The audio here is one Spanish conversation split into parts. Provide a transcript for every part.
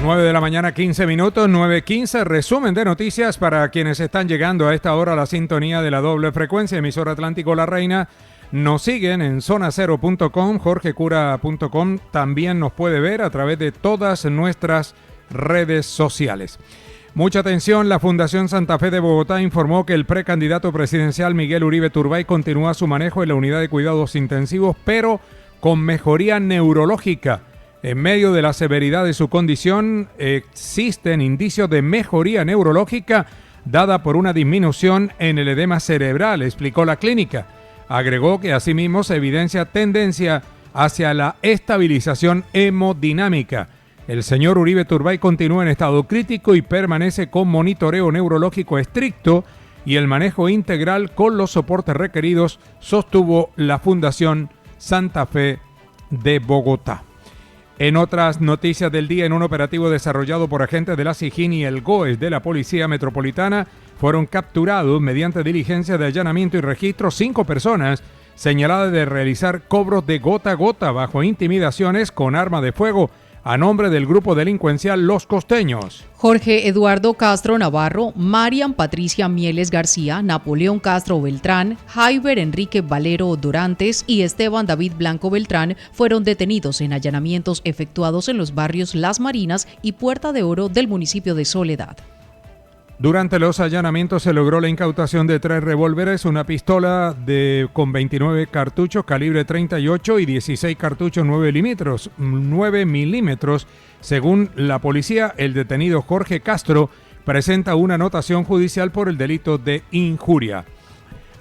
9 de la mañana, 15 minutos, 9:15, resumen de noticias para quienes están llegando a esta hora a la sintonía de la doble frecuencia, emisora Atlántico La Reina. Nos siguen en zonacero.com, jorgecura.com, también nos puede ver a través de todas nuestras redes sociales. Mucha atención, la Fundación Santa Fe de Bogotá informó que el precandidato presidencial Miguel Uribe Turbay continúa su manejo en la unidad de cuidados intensivos, pero con mejoría neurológica. En medio de la severidad de su condición, existen indicios de mejoría neurológica dada por una disminución en el edema cerebral, explicó la clínica. Agregó que asimismo se evidencia tendencia hacia la estabilización hemodinámica. El señor Uribe Turbay continúa en estado crítico y permanece con monitoreo neurológico estricto y el manejo integral con los soportes requeridos, sostuvo la Fundación Santa Fe de Bogotá. En otras noticias del día, en un operativo desarrollado por agentes de la SIJIN y el GOES de la Policía Metropolitana, fueron capturados mediante diligencia de allanamiento y registro 5 personas señaladas de realizar cobros de gota a gota bajo intimidaciones con arma de fuego a nombre del grupo delincuencial Los Costeños. Jorge Eduardo Castro Navarro, Marian Patricia Mieles García, Napoleón Castro Beltrán, Jaiber Enrique Valero Dorantes y Esteban David Blanco Beltrán fueron detenidos en allanamientos efectuados en los barrios Las Marinas y Puerta de Oro del municipio de Soledad. Durante los allanamientos se logró la incautación de 3 revólveres, una pistola con 29 cartuchos calibre 38 y 16 cartuchos 9 milímetros. Según la policía, el detenido Jorge Castro presenta una anotación judicial por el delito de injuria.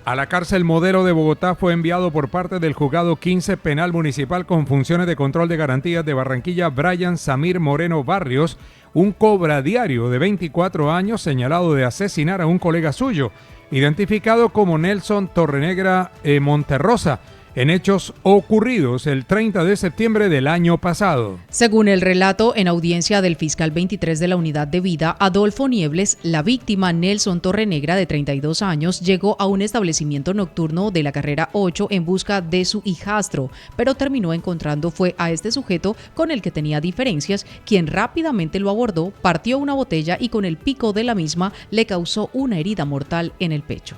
A la cárcel Modelo de Bogotá fue enviado por parte del Juzgado 15 Penal Municipal con funciones de control de garantías de Barranquilla Brian Samir Moreno Barrios, un cobradiario de 24 años señalado de asesinar a un colega suyo, identificado como Nelson Torrenegra Monterrosa, en hechos ocurridos el 30 de septiembre del año pasado. Según el relato en audiencia del fiscal 23 de la Unidad de Vida, Adolfo Niebles, la víctima Nelson Torrenegra, de 32 años, llegó a un establecimiento nocturno de la carrera 8 en busca de su hijastro, pero terminó encontrando fue a este sujeto con el que tenía diferencias, quien rápidamente lo abordó, partió una botella y con el pico de la misma le causó una herida mortal en el pecho.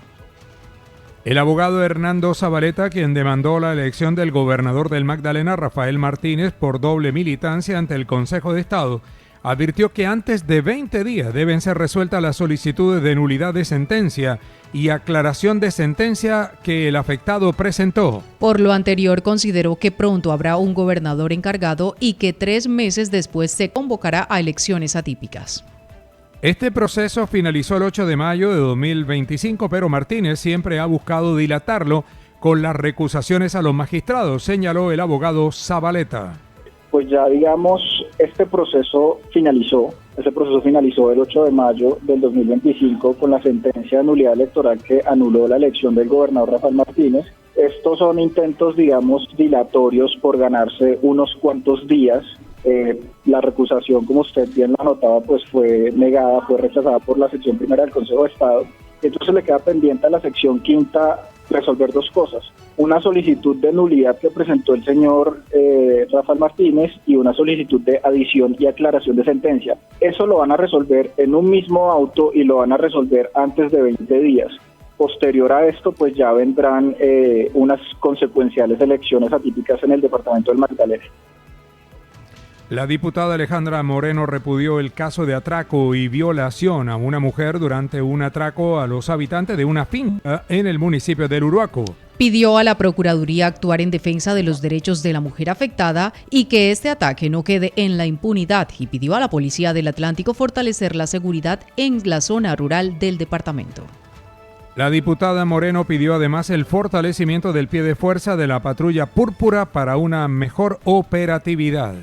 El abogado Hernando Zabaleta, quien demandó la elección del gobernador del Magdalena, Rafael Martínez, por doble militancia ante el Consejo de Estado, advirtió que antes de 20 días deben ser resueltas las solicitudes de nulidad de sentencia y aclaración de sentencia que el afectado presentó. Por lo anterior, consideró que pronto habrá un gobernador encargado y que 3 meses después se convocará a elecciones atípicas. Este proceso finalizó el 8 de mayo de 2025, pero Martínez siempre ha buscado dilatarlo con las recusaciones a los magistrados, señaló el abogado Zabaleta. Pues ya digamos, ese proceso finalizó el 8 de mayo del 2025 con la sentencia de nulidad electoral que anuló la elección del gobernador Rafael Martínez. Estos son intentos, digamos, dilatorios por ganarse unos cuantos días. La recusación, como usted bien lo anotaba, pues fue negada, fue rechazada por la sección primera del Consejo de Estado. Entonces le queda pendiente a la sección quinta resolver 2 cosas. Una solicitud de nulidad que presentó el señor Rafael Martínez y una solicitud de adición y aclaración de sentencia. Eso lo van a resolver en un mismo auto y lo van a resolver antes de 20 días. Posterior a esto, pues ya vendrán unas consecuenciales elecciones atípicas en el departamento del Magdalena. La diputada Alejandra Moreno repudió el caso de atraco y violación a una mujer durante un atraco a los habitantes de una finca en el municipio del Uruaco. Pidió a la Procuraduría actuar en defensa de los derechos de la mujer afectada y que este ataque no quede en la impunidad, y pidió a la Policía del Atlántico fortalecer la seguridad en la zona rural del departamento. La diputada Moreno pidió además el fortalecimiento del pie de fuerza de la patrulla púrpura para una mejor operatividad.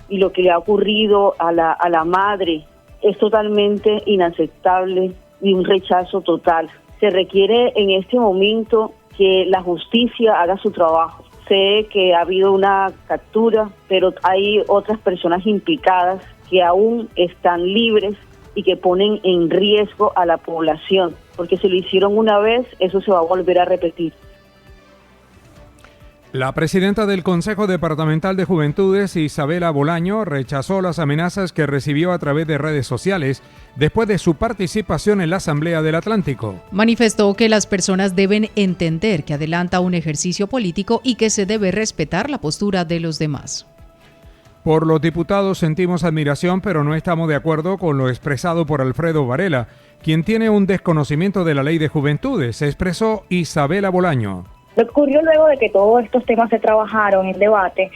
Y lo que le ha ocurrido a la madre es totalmente inaceptable y un rechazo total. Se requiere en este momento que la justicia haga su trabajo. Sé que ha habido una captura, pero hay otras personas implicadas que aún están libres y que ponen en riesgo a la población, porque si lo hicieron una vez, eso se va a volver a repetir. La presidenta del Consejo Departamental de Juventudes, Isabela Bolaño, rechazó las amenazas que recibió a través de redes sociales después de su participación en la Asamblea del Atlántico. Manifestó que las personas deben entender que adelanta un ejercicio político y que se debe respetar la postura de los demás. Por los diputados sentimos admiración, pero no estamos de acuerdo con lo expresado por Alfredo Varela, quien tiene un desconocimiento de la Ley de Juventudes, expresó Isabela Bolaño. Lo que ocurrió luego de que todos estos temas se trabajaron en debate,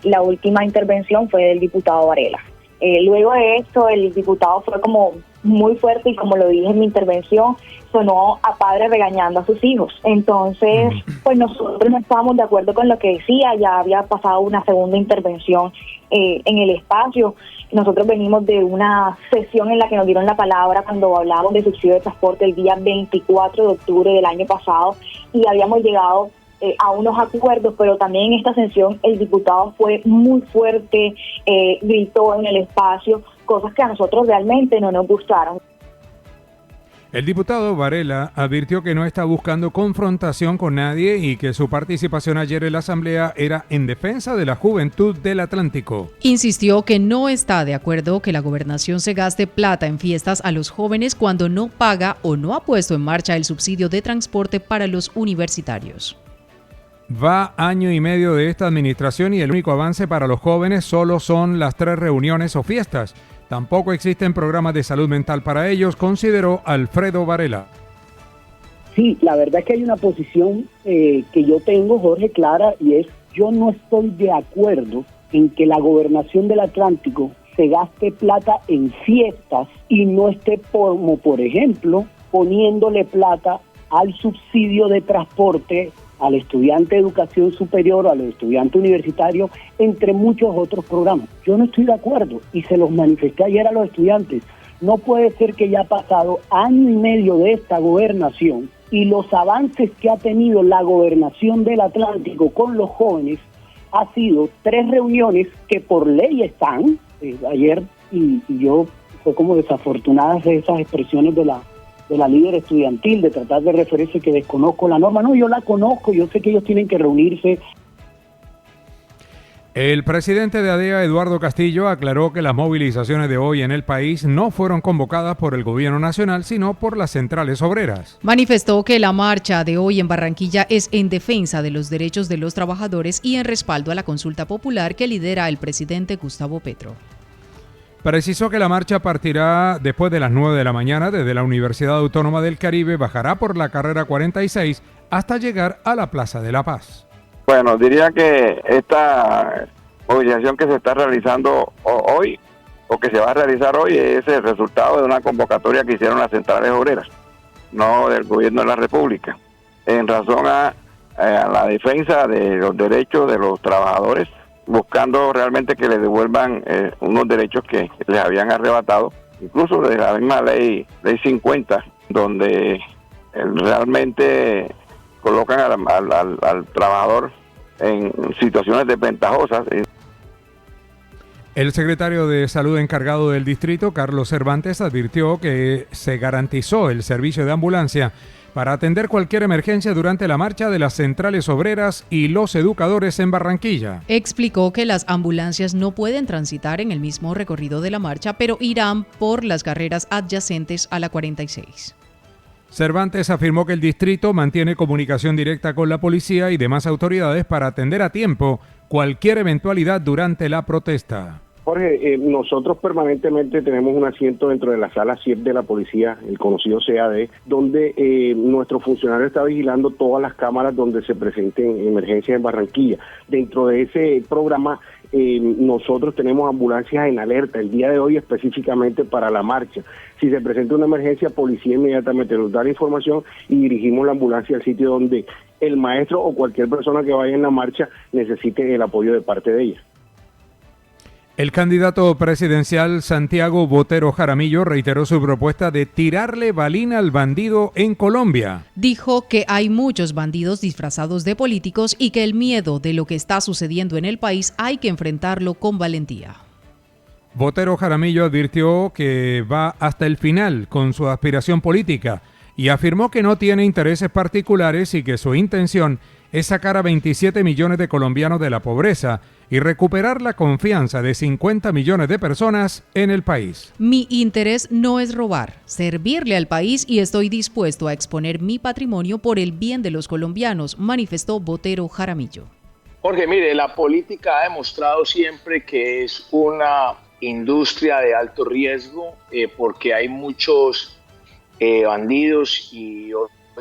la última intervención fue del diputado Varela. Luego de esto, el diputado fue como muy fuerte y, como lo dije en mi intervención, sonó a padre regañando a sus hijos. Entonces, pues nosotros no estábamos de acuerdo con lo que decía, ya había pasado una segunda intervención en el espacio. Nosotros venimos de una sesión en la que nos dieron la palabra cuando hablábamos de subsidio de transporte el día 24 de octubre del año pasado y habíamos llegado a unos acuerdos, pero también en esta sesión el diputado fue muy fuerte, gritó en el espacio, cosas que a nosotros realmente no nos gustaron. El diputado Varela advirtió que no está buscando confrontación con nadie y que su participación ayer en la Asamblea era en defensa de la juventud del Atlántico. Insistió que no está de acuerdo que la gobernación se gaste plata en fiestas a los jóvenes cuando no paga o no ha puesto en marcha el subsidio de transporte para los universitarios. Va año y medio de esta administración y el único avance para los jóvenes solo son las 3 reuniones o fiestas. Tampoco existen programas de salud mental para ellos, consideró Alfredo Varela. Sí, la verdad es que hay una posición que yo tengo, Jorge, clara, y es: yo no estoy de acuerdo en que la gobernación del Atlántico se gaste plata en fiestas y no esté, como por ejemplo, poniéndole plata al subsidio de transporte al estudiante de educación superior, al estudiante universitario, entre muchos otros programas. Yo no estoy de acuerdo y se los manifesté ayer a los estudiantes. No puede ser que ya ha pasado año y medio de esta gobernación y los avances que ha tenido la gobernación del Atlántico con los jóvenes ha sido 3 reuniones que por ley están. Ayer y yo fue como desafortunadas esas expresiones de la líder estudiantil, de tratar de referirse que desconozco la norma. No, yo la conozco, yo sé que ellos tienen que reunirse. El presidente de ADEA, Eduardo Castillo, aclaró que las movilizaciones de hoy en el país no fueron convocadas por el gobierno nacional, sino por las centrales obreras. Manifestó que la marcha de hoy en Barranquilla es en defensa de los derechos de los trabajadores y en respaldo a la consulta popular que lidera el presidente Gustavo Petro. Precisó que la marcha partirá después de las 9 de la mañana desde la Universidad Autónoma del Caribe, bajará por la carrera 46 hasta llegar a la Plaza de la Paz. Bueno, diría que esta movilización que se está realizando hoy, o que se va a realizar hoy, es el resultado de una convocatoria que hicieron las centrales obreras, no del gobierno de la República, en razón a la defensa de los derechos de los trabajadores, buscando realmente que les devuelvan unos derechos que les habían arrebatado, incluso de la misma ley 50, donde realmente colocan al trabajador en situaciones desventajosas. El secretario de Salud encargado del distrito, Carlos Cervantes, advirtió que se garantizó el servicio de ambulancia para atender cualquier emergencia durante la marcha de las centrales obreras y los educadores en Barranquilla. Explicó que las ambulancias no pueden transitar en el mismo recorrido de la marcha, pero irán por las carreras adyacentes a la 46. Cervantes afirmó que el distrito mantiene comunicación directa con la policía y demás autoridades para atender a tiempo cualquier eventualidad durante la protesta. Jorge, nosotros permanentemente tenemos un asiento dentro de la sala CIEP de la policía, el conocido CAD, donde nuestro funcionario está vigilando todas las cámaras donde se presenten emergencias en Barranquilla. Dentro de ese programa nosotros tenemos ambulancias en alerta el día de hoy específicamente para la marcha. Si se presenta una emergencia, policía inmediatamente nos da la información y dirigimos la ambulancia al sitio donde el maestro o cualquier persona que vaya en la marcha necesite el apoyo de parte de ella. El candidato presidencial Santiago Botero Jaramillo reiteró su propuesta de tirarle balina al bandido en Colombia. Dijo que hay muchos bandidos disfrazados de políticos y que el miedo de lo que está sucediendo en el país hay que enfrentarlo con valentía. Botero Jaramillo advirtió que va hasta el final con su aspiración política y afirmó que no tiene intereses particulares y que su intención es sacar a 27 millones de colombianos de la pobreza y recuperar la confianza de 50 millones de personas en el país. Mi interés no es robar, servirle al país y estoy dispuesto a exponer mi patrimonio por el bien de los colombianos, manifestó Botero Jaramillo. Jorge, mire, la política ha demostrado siempre que es una industria de alto riesgo porque hay muchos bandidos y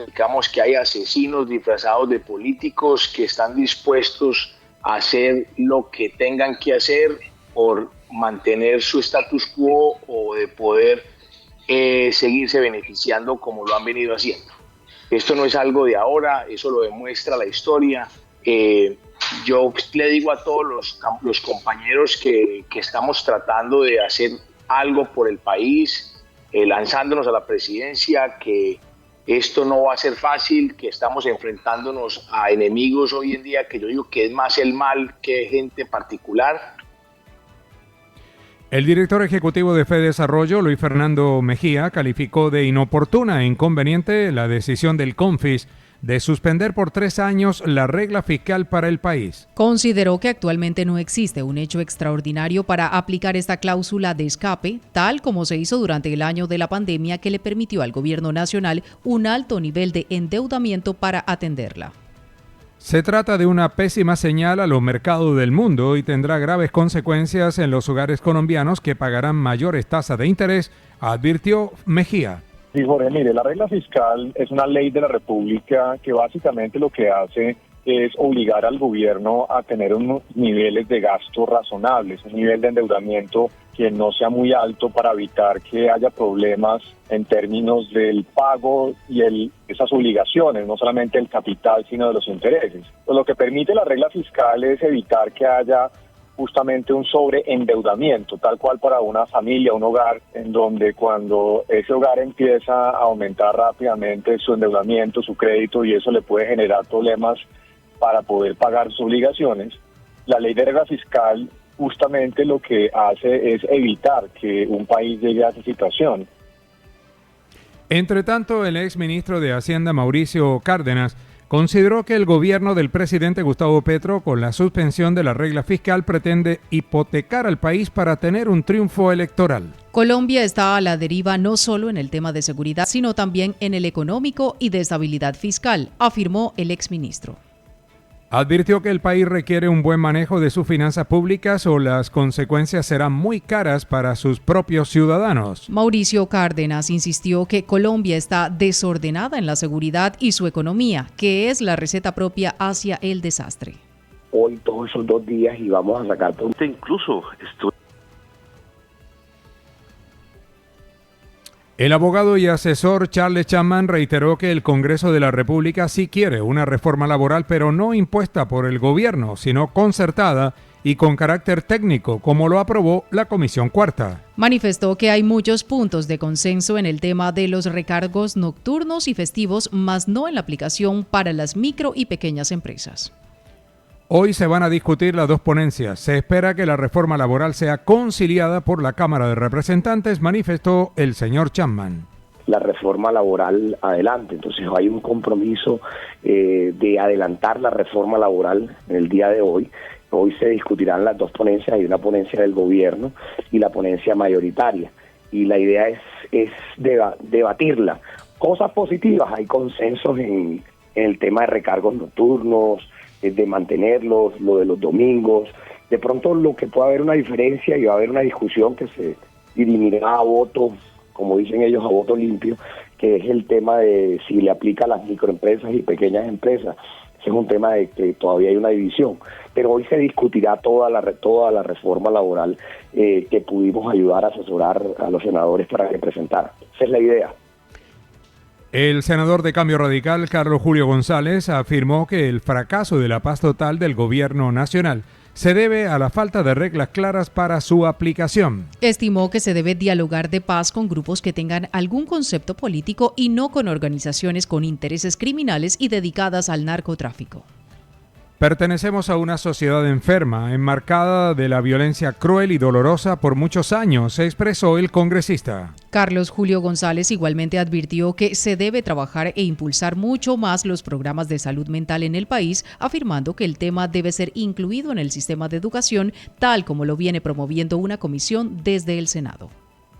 digamos que hay asesinos disfrazados de políticos que están dispuestos a hacer lo que tengan que hacer por mantener su status quo o de poder seguirse beneficiando como lo han venido haciendo. Esto no es algo de ahora, eso lo demuestra la historia. Yo le digo a todos los compañeros que estamos tratando de hacer algo por el país, lanzándonos a la presidencia, que esto no va a ser fácil, que estamos enfrentándonos a enemigos hoy en día, que yo digo que es más el mal que gente particular. El director ejecutivo de FEDesarrollo, Luis Fernando Mejía, calificó de inoportuna e inconveniente la decisión del CONFIS de suspender por 3 años la regla fiscal para el país. Consideró que actualmente no existe un hecho extraordinario para aplicar esta cláusula de escape, tal como se hizo durante el año de la pandemia que le permitió al gobierno nacional un alto nivel de endeudamiento para atenderla. Se trata de una pésima señal a los mercados del mundo y tendrá graves consecuencias en los hogares colombianos que pagarán mayores tasas de interés, advirtió Mejía. Sí, Jorge, mire, la regla fiscal es una ley de la República que básicamente lo que hace es obligar al gobierno a tener unos niveles de gasto razonables, un nivel de endeudamiento que no sea muy alto para evitar que haya problemas en términos del pago y esas obligaciones, no solamente el capital, sino de los intereses. Pues lo que permite la regla fiscal es evitar que haya justamente un sobreendeudamiento, tal cual para una familia, un hogar, en donde cuando ese hogar empieza a aumentar rápidamente su endeudamiento, su crédito, y eso le puede generar problemas para poder pagar sus obligaciones, la ley de regla fiscal justamente lo que hace es evitar que un país llegue a esa situación. Entre tanto, el exministro de Hacienda, Mauricio Cárdenas, consideró que el gobierno del presidente Gustavo Petro, con la suspensión de la regla fiscal, pretende hipotecar al país para tener un triunfo electoral. Colombia está a la deriva no solo en el tema de seguridad, sino también en el económico y de estabilidad fiscal, afirmó el exministro. Advirtió que el país requiere un buen manejo de sus finanzas públicas o las consecuencias serán muy caras para sus propios ciudadanos. Mauricio Cárdenas insistió que Colombia está desordenada en la seguridad y su economía, que es la receta propia hacia el desastre. Hoy todos esos 2 días y vamos a sacar punta incluso. El abogado y asesor Charles Chapman reiteró que el Congreso de la República sí quiere una reforma laboral, pero no impuesta por el gobierno, sino concertada y con carácter técnico, como lo aprobó la Comisión Cuarta. Manifestó que hay muchos puntos de consenso en el tema de los recargos nocturnos y festivos, mas no en la aplicación para las micro y pequeñas empresas. Hoy se van a discutir las 2 ponencias. Se espera que la reforma laboral sea conciliada por la Cámara de Representantes, manifestó el señor Chapman. La reforma laboral adelante, entonces hay un compromiso de adelantar la reforma laboral en el día de hoy. Hoy se discutirán las 2 ponencias, hay una ponencia del gobierno y la ponencia mayoritaria. Y la idea es debatirla. Cosas positivas, hay consensos en el tema de recargos nocturnos, de mantenerlos, lo de los domingos. De pronto lo que puede haber una diferencia y va a haber una discusión que se dirimirá a voto, como dicen ellos, a voto limpio, que es el tema de si le aplica a las microempresas y pequeñas empresas. Ese es un tema de que todavía hay una división, pero hoy se discutirá toda la reforma laboral que pudimos ayudar a asesorar a los senadores para que presentaran. Esa es la idea. El senador de Cambio Radical, Carlos Julio González, afirmó que el fracaso de la paz total del gobierno nacional se debe a la falta de reglas claras para su aplicación. Estimó que se debe dialogar de paz con grupos que tengan algún concepto político y no con organizaciones con intereses criminales y dedicadas al narcotráfico. Pertenecemos a una sociedad enferma, enmarcada de la violencia cruel y dolorosa por muchos años, se expresó el congresista. Carlos Julio González igualmente advirtió que se debe trabajar e impulsar mucho más los programas de salud mental en el país, afirmando que el tema debe ser incluido en el sistema de educación, tal como lo viene promoviendo una comisión desde el Senado.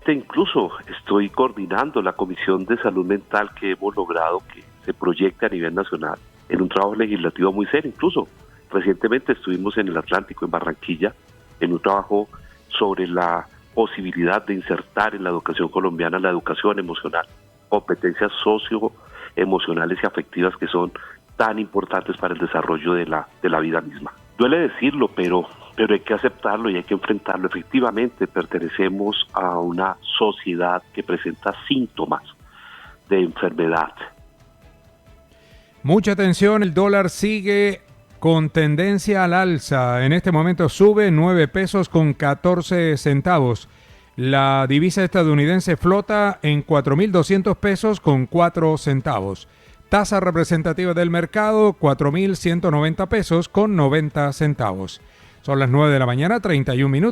Incluso estoy coordinando la Comisión de Salud Mental que hemos logrado que se proyecte a nivel nacional en un trabajo legislativo muy serio. Incluso recientemente estuvimos en el Atlántico, en Barranquilla, en un trabajo sobre la posibilidad de insertar en la educación colombiana la educación emocional, competencias socioemocionales y afectivas que son tan importantes para el desarrollo de la vida misma. Duele decirlo, pero hay que aceptarlo y hay que enfrentarlo. Efectivamente, pertenecemos a una sociedad que presenta síntomas de enfermedad. Mucha atención, el dólar sigue con tendencia al alza. En este momento sube 9 pesos con 14 centavos. La divisa estadounidense flota en 4.200 pesos con 4 centavos. Tasa representativa del mercado, 4.190 pesos con 90 centavos. Son las 9 de la mañana, 31 minutos.